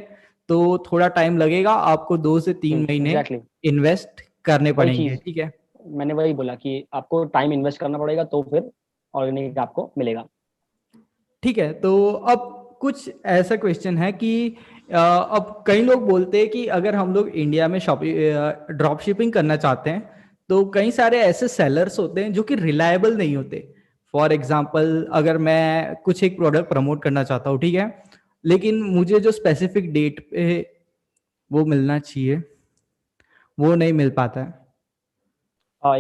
तो थोड़ा टाइम लगेगा, आपको 2 से 3 महीने एग्जैक्टली। इन्वेस्ट करने वही पड़ेंगे। चीज ठीक है। मैंने वही बोला कि आपको टाइम इन्वेस्ट करना पड़ेगा, तो फिर ऑर्गेनिक आपको मिलेगा। ठीक है, तो अब कुछ ऐसा क्वेश्चन है कि अब कई लोग बोलते हैं कि अगर हम लोग इंडिया में शॉपिंग ड्रॉप शिपिंग करना चाहते हैं तो कई सारे ऐसे सेलर्स होते हैं जो कि रिलायबल नहीं होते। फॉर एग्जांपल अगर मैं कुछ एक प्रोडक्ट प्रमोट करना चाहता हूँ, ठीक है, लेकिन मुझे जो स्पेसिफिक डेट पे वो मिलना चाहिए वो नहीं मिल पाता है।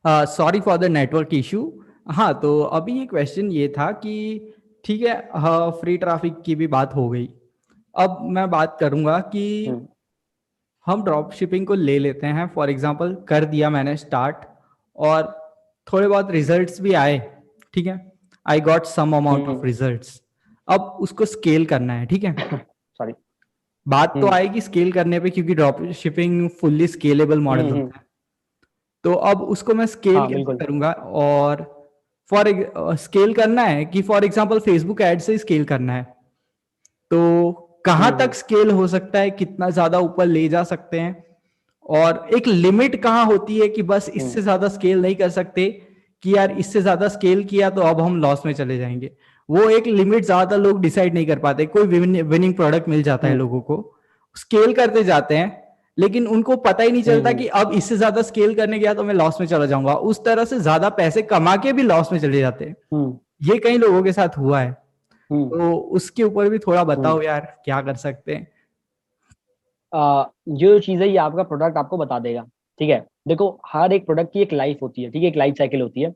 हाँ sorry for the network issue. हाँ, तो अभी ये क्वेश्चन ये था कि ठीक है, हाँ, फ्री ट्रैफिक की भी बात हो गई। अब मैं बात करूंगा कि हम ड्रॉप शिपिंग को ले लेते हैं, फॉर एग्जांपल कर दिया मैंने स्टार्ट और थोड़े बहुत रिजल्ट्स भी आए, ठीक है, I got some amount of results. अब उसको स्केल करना है, ठीक है। सॉरी। बात तो आएगी स्केल करने पे क्योंकि drop shipping fully scalable model होता है। तो अब उसको मैं स्केल हाँ कैसे बिल्कुल। करूंगा, और फॉर स्केल करना है कि फॉर एग्जांपल फेसबुक एड से स्केल करना है, तो कहां तक स्केल हो सकता है, कितना ज्यादा ऊपर ले जा सकते हैं, और एक लिमिट कहां होती है कि बस इससे ज्यादा स्केल नहीं कर सकते, कि यार इससे ज्यादा स्केल किया तो अब हम लॉस में चले जाएंगे। वो एक लिमिट ज्यादा लोग डिसाइड नहीं कर पाते। कोई विनिंग प्रोडक्ट मिल जाता है लोगों को, स्केल करते जाते हैं, लेकिन उनको पता ही नहीं चलता कि अब इससे ज्यादा स्केल करने गया तो मैं लॉस में चला जाऊंगा, उस तरह से ज्यादा पैसे कमा के भी लॉस में चले जाते हैं। ये कई लोगों के साथ हुआ है। तो उसके ऊपर भी थोड़ा बताओ यार, क्या कर सकते हैं। जो चीज है ये आपका प्रोडक्ट आपको बता देगा। ठीक है, देखो हर एक प्रोडक्ट की एक लाइफ होती है, ठीक है, एक लाइफ साइकिल होती है।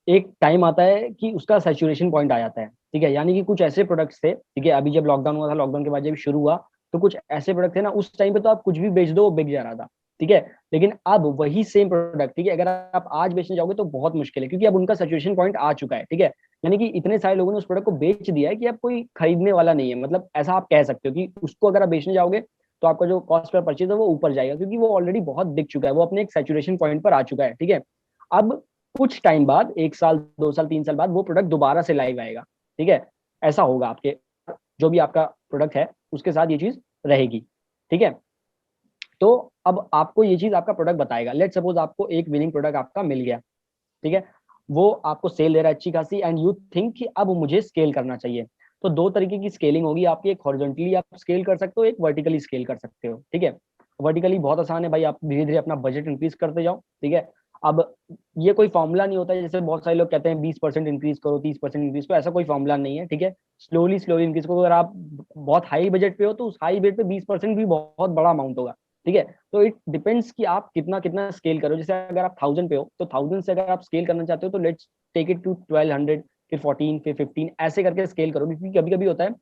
एक टाइम आता है कि उसका सैचुरेशन पॉइंट आ जाता है। ठीक है, यानी कि कुछ ऐसे प्रोडक्ट्स थे, ठीक है, अभी जब लॉकडाउन हुआ था, लॉकडाउन के बाद जब शुरू हुआ, तो कुछ ऐसे प्रोडक्ट थे ना, उस टाइम पे तो आप कुछ भी बेच दो वो बिक जा रहा था। ठीक है, लेकिन अब वही सेम प्रोडक्ट, ठीक है, अगर आप आज बेचने जाओगे तो बहुत मुश्किल है, क्योंकि अब उनका सैचुरेशन पॉइंट आ चुका है। ठीक है, यानी कि इतने सारे लोगों ने उस प्रोडक्ट को बेच दिया है कि अब कोई खरीदने वाला नहीं है। मतलब ऐसा आप कह सकते हो कि उसको अगर आप बेचने जाओगे तो आपका जो कॉस्ट पर परचेज है वो ऊपर जाएगा, क्योंकि वो ऑलरेडी बहुत बिक चुका है, वो अपने एक सैचुरेशन पॉइंट पर आ चुका है। ठीक है, अब कुछ टाइम बाद, 1 साल 2 साल 3 साल बाद, वो प्रोडक्ट दोबारा से लाइव आएगा। ठीक है, ऐसा होगा आपके जो भी आपका प्रोडक्ट है उसके साथ ये चीज रहेगी। ठीक है, तो अब आपको ये चीज आपका प्रोडक्ट बताएगा। लेट सपोज आपको एक विनिंग प्रोडक्ट आपका मिल गया, ठीक है, वो आपको सेल दे रहा है अच्छी खासी, एंड यू थिंक कि अब मुझे स्केल करना चाहिए। तो दो तरीके की स्केलिंग होगी आपकी, एक हॉरिजॉन्टली आप स्केल कर सकते हो, एक वर्टिकली स्केल कर सकते हो। ठीक है, वर्टिकली बहुत आसान है भाई, आप धीरे धीरे अपना बजट इंक्रीज करते जाओ। ठीक है, अब ये कोई फॉर्मूला नहीं होता है, जैसे बहुत सारे लोग कहते हैं 20% इंक्रीज करो, 30% इंक्रीज करो, ऐसा कोई फॉर्मूला नहीं है। ठीक है, स्लोली स्लोली इंक्रीज करो। अगर आप बहुत हाई बजट पे हो तो उस हाई बजट पे 20% भी बहुत बड़ा अमाउंट होगा। ठीक है, तो इट डिपेंड्स कि आप कितना कितना स्केल करो। जैसे अगर आप 1000 पे हो तो 1000 से अगर आप स्केल करना चाहते हो तो लेट्स टेक इट टू 1200, फिर 14, फिर 15, ऐसे करके स्केल करो। क्योंकि कभी कभी होता है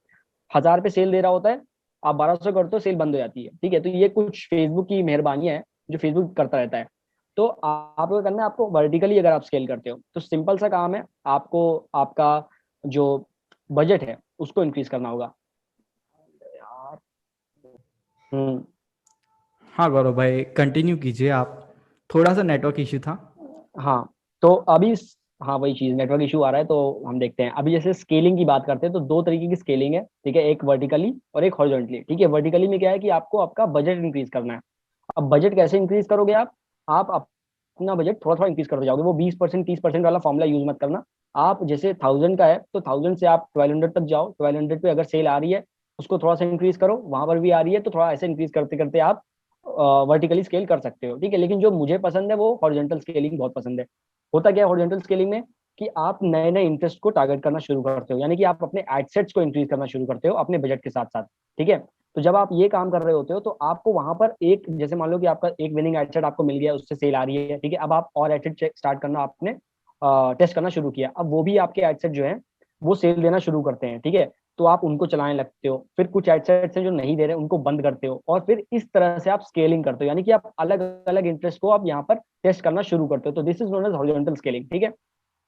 1000 पे सेल दे रहा होता है, आप 1200 करते हो, सेल बंद हो जाती है। ठीक है, तो ये कुछ फेसबुक की मेहरबानी है जो फेसबुक करता रहता है। तो आपको करना है, आपको वर्टिकली अगर आप स्केल करते हो तो सिंपल सा काम है, आपको आपका जो बजट है उसको इंक्रीज करना होगा। हम्म। हाँ गौरव भाई, कंटिन्यू कीजिए आप, थोड़ा सा नेटवर्क इश्यू था। हाँ, तो अभी हाँ वही चीज, नेटवर्क इशू आ रहा है तो हम देखते हैं। अभी जैसे स्केलिंग की बात करते हैं तो दो तरीके की स्केलिंग है। ठीक है, एक वर्टिकली और एक हॉरिजॉन्टली। ठीक है, वर्टिकली में क्या है कि आपको आपका बजट इंक्रीज करना है। अब बजट कैसे इंक्रीज करोगे आप अपना बजट थोड़ा थोड़ा इंक्रीज करते जाओगे। वो 20% 30% वाला फॉर्मूला यूज मत करना। आप जैसे 1000 का है तो 1000 से आप 1200 तक जाओ। 1200 पे अगर सेल आ रही है उसको थोड़ा सा इंक्रीज करो, वहां पर भी आ रही है तो थोड़ा ऐसे इंक्रीज करते करते आप वर्टिकली स्केल कर सकते हो। ठीक है, लेकिन जो मुझे पसंद है वो हॉरिजॉन्टल स्केलिंग बहुत पसंद है। होता क्या है हॉरिजॉन्टल स्केलिंग में कि आप नए नए इंटरेस्ट को टारगेट करना शुरू करते हो, यानी कि आप अपने एडसेट्स को इंक्रीज करना शुरू करते हो अपने बजट के साथ साथ। ठीक है, तो जब आप ये काम कर रहे होते हो तो आपको वहां पर एक, जैसे मान लो कि आपका एक विनिंग एडसेट आपको मिल गया, उससे सेल आ रही है। ठीक है, अब आप और एडसेट स्टार्ट करना आपने टेस्ट करना शुरू किया। अब वो भी आपके एडसेट जो है वो सेल देना शुरू करते हैं। ठीक है, तो आप उनको चलाने लगते हो। फिर कुछ एडसेट्स हैं जो नहीं दे रहे उनको बंद करते हो, और फिर इस तरह से आप स्केलिंग करते हो, यानी कि आप अलग अलग इंटरेस्ट को आप यहाँ पर टेस्ट करना शुरू करते हो। तो this is known as horizontal scaling. ठीक है,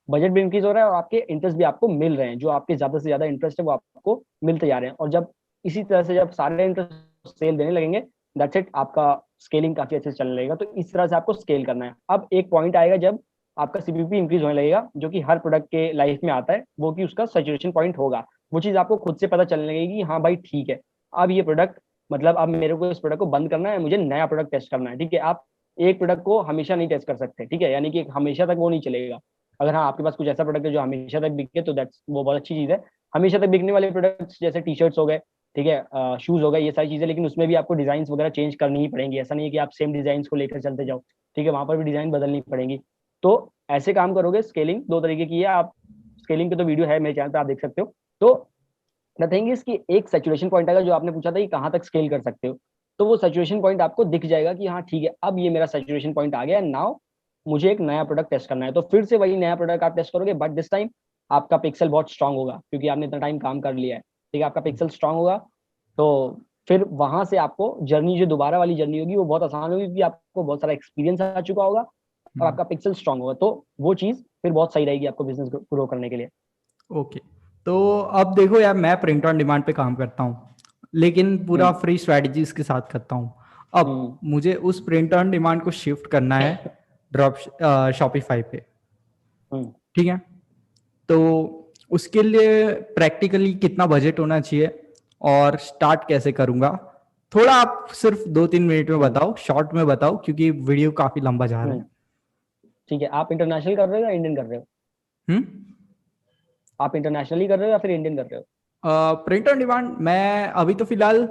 बजट भी इंक्रीज हो रहा है और आपके इंटरेस्ट भी आपको मिल रहे हैं, जो आपके ज्यादा से ज्यादा इंटरेस्ट है वो आपको मिलते जा रहे हैं। और जब इसी तरह से जब सारे इंटरेस्ट सेल देने लगेंगे, दैट्स इट, आपका स्केलिंग काफी अच्छे से चलने लगेगा। तो इस तरह से आपको स्केल करना है। अब एक पॉइंट आएगा जब आपका सीपीपी इंक्रीज होने लगेगा, जो कि हर प्रोडक्ट के लाइफ में आता है, वो कि उसका सैचुरेशन पॉइंट होगा। वो चीज आपको खुद से पता चलने लगेगी, हाँ भाई ठीक है, अब ये प्रोडक्ट, मतलब अब मेरे को इस प्रोडक्ट को बंद करना है, मुझे नया प्रोडक्ट टेस्ट करना है। ठीक है, आप एक प्रोडक्ट को हमेशा नहीं टेस्ट कर सकते। ठीक है, यानी कि हमेशा तक वो नहीं चलेगा। अगर हाँ आपके पास कुछ ऐसा प्रोडक्ट है जो हमेशा तक बिके तो दैट्स वो बहुत अच्छी चीज है। हमेशा तक बिकने वाले प्रोडक्ट्स जैसे टी शर्ट्स हो गए, ठीक है, शूज हो गए, ये सारी चीजें, लेकिन उसमें भी आपको डिजाइन वगैरह चेंज करनी ही पड़ेंगी। ऐसा नहीं है कि आप सेम डिजाइन को लेकर चलते जाओ, ठीक है, वहां पर भी डिजाइन बदलनी पड़ेगी। तो ऐसे काम करोगे। स्केलिंग दो तरीके की है, आप स्केलिंग की तो वीडियो है मेरे चैनल पे, आप देख सकते हो। तो द थिंग इज कि एक सैचुरेशन पॉइंट आएगा, जो आपने पूछा था कि कहाँ तक स्केल कर सकते हो, तो वो सैचुरेशन पॉइंट आपको दिख जाएगा कि हाँ ठीक है, अब ये मेरा सैचुरेशन पॉइंट आ गया है, नाउ मुझे एक नया प्रोडक्ट टेस्ट करना है। तो फिर से वही नया प्रोडक्ट आप टेस्ट करोगे, बट दिस टाइम आपका पिक्सल बहुत स्ट्रांग होगा, क्योंकि आपने इतना टाइम काम कर लिया है, ठीक है, आपका पिक्सल स्ट्रांग होगा। तो फिर वहां से आपको जर्नी, जो दोबारा वाली जर्नी होगी, वो बहुत आसान होगी, क्योंकि आपको बहुत सारा एक्सपीरियंस आ चुका होगा और आपका पिक्सल स्ट्रांग होगा। तो वो चीज फिर बहुत सही रहेगी आपको बिजनेस ग्रो करने के लिए। ओके। तो अब देखो यार, मैं प्रिंट ऑन डिमांड पे काम करता हूँ, लेकिन पूरा हम्म। फ्री स्ट्रेटजीज के साथ करता हूँ। अब हम्म। मुझे उस प्रिंट ऑन डिमांड को शिफ्ट करना है ड्रॉप शॉपिफाई पे, हम्म। ठीक है। तो उसके लिए प्रैक्टिकली कितना बजट होना चाहिए और स्टार्ट कैसे करूंगा, थोड़ा आप सिर्फ 2-3 मिनट में हम्म। बताओ, शॉर्ट में बताओ, क्योंकि वीडियो काफी लंबा जा रहा है। हम्म। ठीक है, आप इंटरनेशनल कर रहे हो या इंडियन कर रहे हो? हम्म। आप इंटरनेशनली कर रहे हो या फिर इंडियन कर रहे हो? प्रिंट ऑन डिमांड मैं अभी तो फिलहाल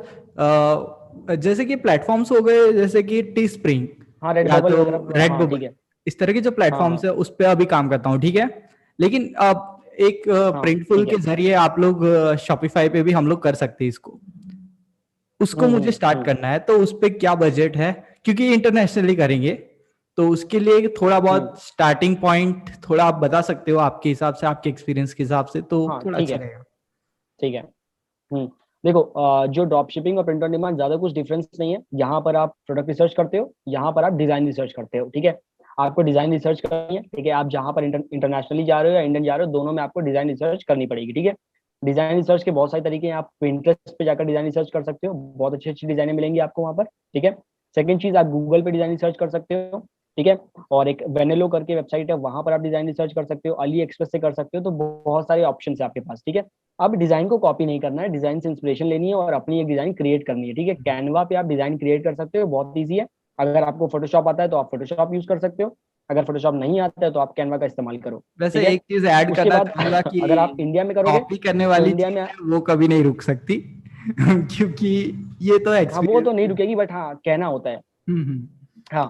जैसे कि प्लेटफॉर्म्स हो गए, जैसे कि टी स्प्रिंग हाँ, रेड या बबल तो वगैरह, रेड हाँ ठीक बबल, है। इस तरह के जो हाँ प्लेटफॉर्म्स हाँ। है उस पर अभी काम करता हूँ, ठीक है। लेकिन अब एक हाँ प्रिंटफुल ठीक के है। जरिए आप लोग शॉपिफाई पे भी हम लोग कर सकते हैं इसको, उसको मुझे स्टार्ट हम्म। करना है। तो उस पे क्या बजट है, क्योंकि इंटरनेशनली करेंगे, तो उसके लिए थोड़ा हम्म। बहुत स्टार्टिंग पॉइंट थोड़ा आप बता सकते हो आपके हिसाब से, आपके एक्सपीरियंस के हिसाब से, तो हाँ थोड़ा ठीक अच्छा है। रहेगा। ठीक है। हम्म। देखो, जो ड्रॉप शिपिंग और प्रिंट ऑन डिमांड ज्यादा कुछ डिफरेंस नहीं है। यहाँ पर आप प्रोडक्ट रिसर्च करते हो, यहाँ पर आप डिजाइन रिसर्च करते हो, ठीक है। आपको डिजाइन रिसर्च करनी है, ठीक है। आप जहाँ पर इंटरनेशनली जा रहे हो या इंडियन जा रहे हो, दोनों में आपको डिजाइन रिसर्च करनी पड़ेगी, ठीक है। डिजाइन रिसर्च के बहुत सारे तरीके हैं। आप पिंटरेस्ट पे जाकर डिजाइन रिसर्च कर सकते हो, बहुत अच्छी अच्छी डिजाइने मिलेंगी आपको वहाँ पर, ठीक है। सेकंड चीज, आप गूगल पे डिजाइन रिसर्च कर सकते हो, ठीक है। और एक वेनेलो करके वेबसाइट है, वहां पर आप डिजाइन रिसर्च कर सकते हो, अली एक्सप्रेस से कर सकते हो। तो बहुत सारे ऑप्शन है आपके पास, ठीक है। अब डिजाइन को कॉपी नहीं करना है, डिजाइन से इंस्पिरेशन लेनी है और अपनी एक डिजाइन क्रिएट करनी है, ठीक है। कैनवा पे आप डिजाइन क्रिएट कर सकते हो, बहुत ईजी है। अगर आपको फोटोशॉप आता है तो आप फोटोशॉप यूज कर सकते हो, अगर फोटोशॉप नहीं आता है तो आप कैनवा का इस्तेमाल करो, वैसे ठीक है। एक चीज ऐड उसके करना बाद चाहूंगा कि अगर आप इंडिया में करोगे कॉपी करने तो वाली इंडिया चीज में, है वो कभी नहीं रुक सकती क्योंकि ये तो हाँ वो एक्सपीरियंस। तो नहीं रुकेगी, बट हाँ कहना होता है। हम्म। हाँ,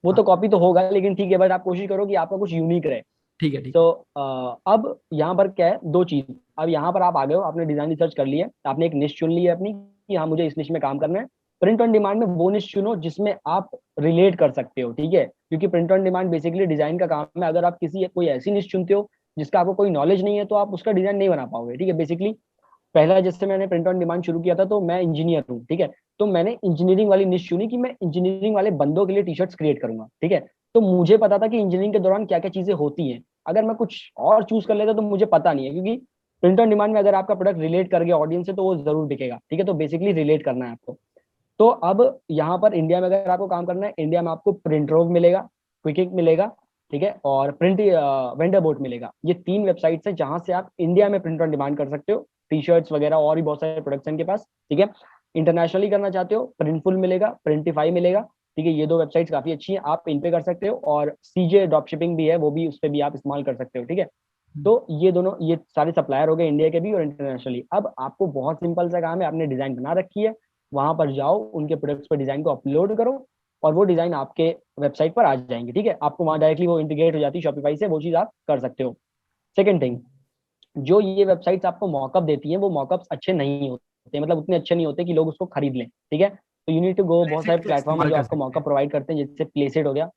वो हाँ, तो कॉपी तो होगा, लेकिन ठीक है, बट आप कोशिश करो कि आपका कुछ यूनिक रहे। ठीक है ठीक तो है। अब यहाँ पर क्या है, दो चीज। अब यहाँ पर आप आ गए हो, आपने डिजाइन रिसर्च कर लिया, आपने एक निश चुन ली है अपनी कि हाँ मुझे इस निश में काम करना है। प्रिंट ऑन डिमांड में वो निश चुनो जिसमें आप रिलेट कर सकते हो, ठीक है। क्योंकि print on demand basically design का काम है। अगर आप किसी कोई ऐसी निश चुनते हो जिसका आपको कोई नॉलेज नहीं है, तो आप उसका डिजाइन नहीं बना पाओगे, ठीक है। बेसिकली पहला जैसे मैंने प्रिंट ऑन डिमांड शुरू किया था, तो मैं इंजीनियर हूँ, ठीक है। तो मैंने इंजीनियरिंग वाली निश चुनी कि मैं इंजीनियरिंग वाले बंदों के लिए टी शर्ट्स क्रिएट करूंगा, ठीक है। तो मुझे पता था कि इंजीनियरिंग के दौरान क्या क्या चीजें होती हैं। अगर मैं कुछ और चूज कर लेता तो मुझे पता नहीं है, क्योंकि प्रिंट ऑन डिमांड में अगर आपका प्रोडक्ट रिलेट कर गया ऑडियंस से, तो वो जरूर बिकेगा, ठीक है। तो बेसिकली रिलेट करना है आपको। तो अब यहाँ पर इंडिया में अगर आपको काम करना है, इंडिया में आपको प्रिंटरोव मिलेगा, क्विकिक मिलेगा, ठीक है, और प्रिंट वेंडर बोट मिलेगा। ये तीन वेबसाइट्स है जहां से आप इंडिया में प्रिंट ऑन डिमांड कर सकते हो, टी शर्ट्स वगैरह और भी बहुत सारे प्रोडक्ट्स के पास, ठीक है। इंटरनेशनली करना चाहते हो, प्रिंटफुल मिलेगा, प्रिंटिफाई मिलेगा, ठीक है। ये दो वेबसाइट्स काफी अच्छी हैं, आप इन पे कर सकते हो। और सीजे ड्रॉप शिपिंग भी है, वो भी उस पर भी आप इस्तेमाल कर सकते हो, ठीक है। तो ये दोनों, ये सारे सप्लायर हो गए इंडिया के भी और इंटरनेशनली। अब आपको बहुत सिंपल सा काम है, आपने डिजाइन बना रखी है, वहां पर जाओ, उनके प्रोडक्ट्स पर डिजाइन को अपलोड करो और वो डिजाइन आपके वेबसाइट पर आ जाएंगे, ठीक है। आपको वहां डायरेक्टली वो इंटीग्रेट हो जाती है शॉपिफाई से, वो चीज आप कर सकते हो। सेकंड थिंग, जो ये वेबसाइट्स आपको मॉकअप देती हैं, वो मॉकअप्स अच्छे नहीं होते, मतलब उतने अच्छे नहीं होते कि लोग उसको खरीद लें, ठीक है। तो यू नीड टू गो, बहुत प्लेसिट सारे का प्लेटफॉर्म है इस्तेमाल जो कर आपको सकते मॉकअप हैं। प्रोवाइड करते हैं, जैसे प्लेसिट हो गया,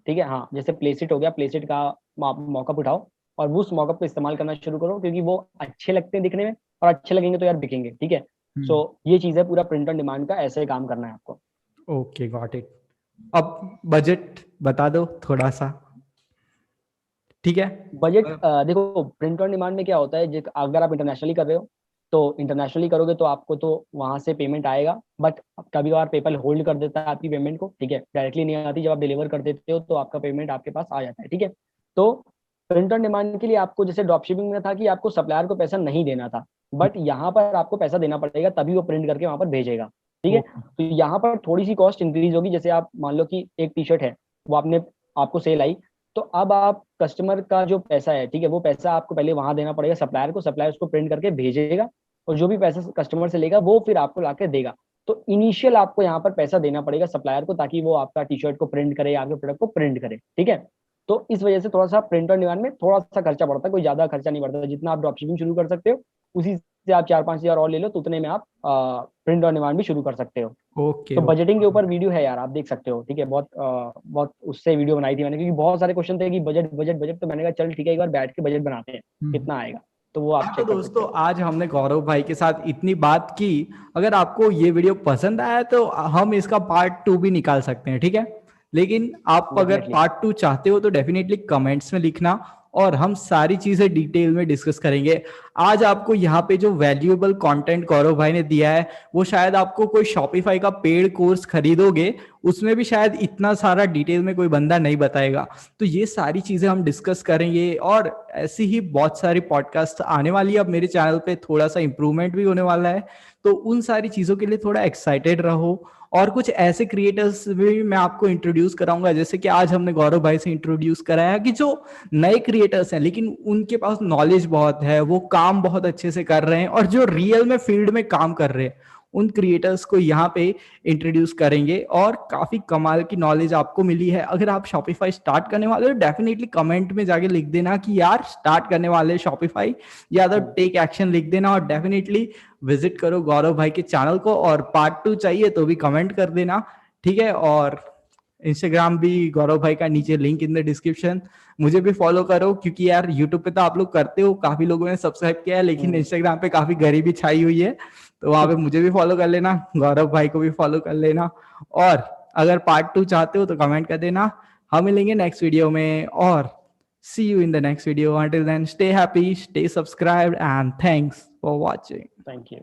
ठीक है। हाँ, जैसे प्लेसिट हो गया, प्लेसिट का मॉकअप उठाओ और वो उस मॉकअप को इस्तेमाल करना शुरू करो, क्योंकि वो अच्छे लगते हैं दिखने में, और अच्छे लगेंगे तो यार बिकेंगे, ठीक है। सो ये चीज है, पूरा प्रिंट ऑन डिमांड का ऐसे काम करना है आपको। Okay, got it. अब बजट बता दो थोड़ा सा, ठीक है। बजट, देखो प्रिंट ऑन डिमांड में क्या होता है, अगर आप इंटरनेशनली कर रहे हो, तो इंटरनेशनली करोगे तो आपको तो वहां से पेमेंट आएगा, बट कभी कभार पेपल होल्ड कर देता है आपकी पेमेंट को, ठीक है, डायरेक्टली नहीं आती। जब आप डिलीवर कर देते हो तो आपका पेमेंट आपके पास आ जाता है, ठीक है। तो प्रिंट ऑन डिमांड के लिए आपको, जैसे ड्रॉप शिपिंग में था कि आपको सप्लायर को पैसा नहीं देना था, बट यहाँ पर आपको पैसा देना पड़ेगा, तभी वो प्रिंट करके वहां पर भेजेगा, ठीक है। ओके। तो यहाँ पर थोड़ी सी कॉस्ट इंक्रीज होगी। जैसे आप मान लो कि एक टी शर्ट है, वो आपने, आपको सेल आई, तो अब आप कस्टमर का जो पैसा है, ठीक है, वो पैसा आपको पहले वहां देना पड़ेगा सप्लायर को, सप्लायर उसको प्रिंट करके भेजेगा, और जो भी पैसा कस्टमर से लेगा वो फिर आपको लाके देगा। तो इनिशियल आपको यहाँ पर पैसा देना पड़ेगा सप्लायर को, ताकि वो आपका टी शर्ट को प्रिंट करे, आपके प्रोडक्ट को प्रिंट करे, ठीक है। तो इस वजह से थोड़ा सा प्रिंट ऑन डिमांड में थोड़ा सा खर्चा पड़ता है, कोई ज्यादा खर्चा नहीं पड़ता। जितना आप ड्रॉप शिपिंग शुरू कर सकते हो, उसी से आप 4-5 हज़ार और ले लो, तो उतने में आप प्रिंट ऑन डिमांड भी शुरू कर सकते हो। ओके तो ओके। बजटिंग के ऊपर वीडियो है यार, आप देख सकते हो, ठीक है। बहुत उससे वीडियो बनाई थी मैंने, क्योंकि बहुत सारे क्वेश्चन थे कि बजट बजट बजट, तो मैंने कहा चल ठीक है, एक बार बैठ के बजट बनाते हैं कितना आएगा, तो वो आप तो चेक कर सकते दोस्तों हो। आज हमने गौरव भाई के साथ इतनी बात की। अगर आपको ये वीडियो पसंद आया तो हम इसका पार्ट 2 भी निकाल सकते हैं, ठीक है। लेकिन आप अगर डेफिनेटली। पार्ट 2 चाहते हो तो डेफिनेटली कमेंट्स में लिखना, और हम सारी चीजें डिटेल में डिस्कस करेंगे। आज आपको यहाँ पे जो वैल्यूएबल कंटेंट गौरव भाई ने दिया है, वो शायद आपको कोई शॉपिफाई का पेड कोर्स खरीदोगे उसमें भी शायद इतना सारा डिटेल में कोई बंदा नहीं बताएगा। तो ये सारी चीजें हम डिस्कस करेंगे, और ऐसी ही बहुत सारी पॉडकास्ट आने वाली है। अब मेरे चैनल पे थोड़ा सा इंप्रूवमेंट भी होने वाला है, तो उन सारी चीजों के लिए थोड़ा एक्साइटेड रहो। और कुछ ऐसे क्रिएटर्स भी मैं आपको इंट्रोड्यूस कराऊंगा, जैसे कि आज हमने गौरव भाई से इंट्रोड्यूस कराया कि जो नए क्रिएटर्स हैं लेकिन उनके पास नॉलेज बहुत है, वो काम बहुत अच्छे से कर रहे हैं, और जो रियल में फील्ड में काम कर रहे हैं, उन क्रिएटर्स को यहाँ पे इंट्रोड्यूस करेंगे। और काफी कमाल की नॉलेज आपको मिली है। अगर आप शॉपिफाई स्टार्ट करने वाले हो, डेफिनेटली कमेंट में जाके लिख देना कि यार स्टार्ट करने वाले शॉपिफाई, या तो टेक एक्शन लिख देना, और डेफिनेटली विजिट करो गौरव भाई के चैनल को। और पार्ट 2 चाहिए तो भी कमेंट कर देना, ठीक है। और इंस्टाग्राम भी गौरव भाई का नीचे लिंक इन द डिस्क्रिप्शन। मुझे भी फॉलो करो, क्योंकि यार यूट्यूब पे तो आप लोग करते हो, काफी लोगों ने सब्सक्राइब किया है, लेकिन इंस्टाग्राम पे काफी गरीबी छाई हुई है, तो वहां पे मुझे भी फॉलो कर लेना, गौरव भाई को भी फॉलो कर लेना। और अगर पार्ट 2 चाहते हो तो कमेंट कर देना। हम मिलेंगे नेक्स्ट वीडियो में, और see you in the next video. Until then stay happy, stay subscribed, and thanks for watching. Thank you.